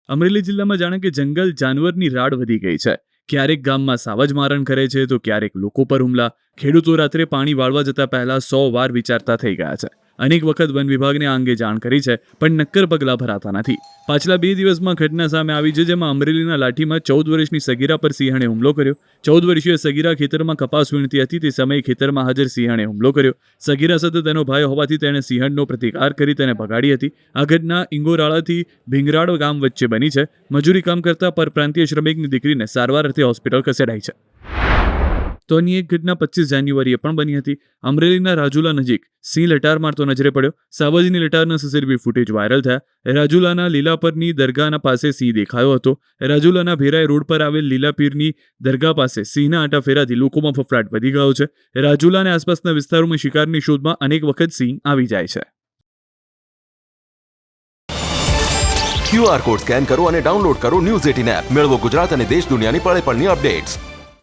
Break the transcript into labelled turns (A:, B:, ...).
A: અમરેલી જિલ્લામાં જાણે કે જંગલ જાનવરની રાડ વધી ગઈ છે. ક્યારેક ગામમાં સાવજ મારણ કરે છે તો ક્યારેક લોકો પર હુમલા. ખેડૂતો રાત્રે પાણી વાળવા જતા પહેલા 100 વાર વિચારતા થઈ ગયા છે. અનેક વખત વન વિભાગને આ અંગે જાણ કરી છે, પણ નક્કર પગલાં ભરાતા નથી. પાછલા 2 દિવસમાં ઘટના સામે આવી છે, જેમાં અમરેલીના લાઠીમાં 14 વર્ષની સગીરા પર સિંહણે હુમલો કર્યો. 14 વર્ષીય સગીરા ખેતરમાં કપાસ વીણતી હતી. તે સમયે ખેતરમાં હાજર સિંહણે હુમલો કર્યો. સગીરા સાથે તેનો ભાઈ હોવાથી તેણે સિંહણનો પ્રતિકાર કરી તેને ભગાડી હતી. આ ઘટના ઇંગોરાળાથી ભીંગરાળો ગામ વચ્ચે બની છે. મજૂરી કામ કરતા પરપ્રાંતીય શ્રમિકની દીકરીને સારવાર અર્થે હોસ્પિટલ ખસેડાઈ છે. તો અન્ય એક ઘટના 25 જાન્યુઆરીએ પણ બની હતી. અમરેલીના રાજુલા નજીક સિંહ લટાર મારતો નજરે પડ્યો. સાવજની લટારના સીસીટીવી ફૂટેજ વાયરલ થયા. રાજુલાના લીલાપરની દરગાહના પાસે સિંહ દેખાયો હતો. રાજુલાના ભેરાઈ રોડ પર આવેલ લીલાપીરની દરગાહ પાસે સિંહના આંટાફેરાથી લોકોમાં ફફડાટ વધી ગયો છે. રાજુલા અને આસપાસના વિસ્તારોમાં શિકારની શોધમાં અનેક વખત સિંહ આવી જાય છે.
B: QR કોડ સ્કેન કરો અને ડાઉનલોડ કરો ન્યૂઝ 18 એપ. મેળવો ગુજરાત અને દેશ દુનિયાની પળે પળની અપડેટ્સ.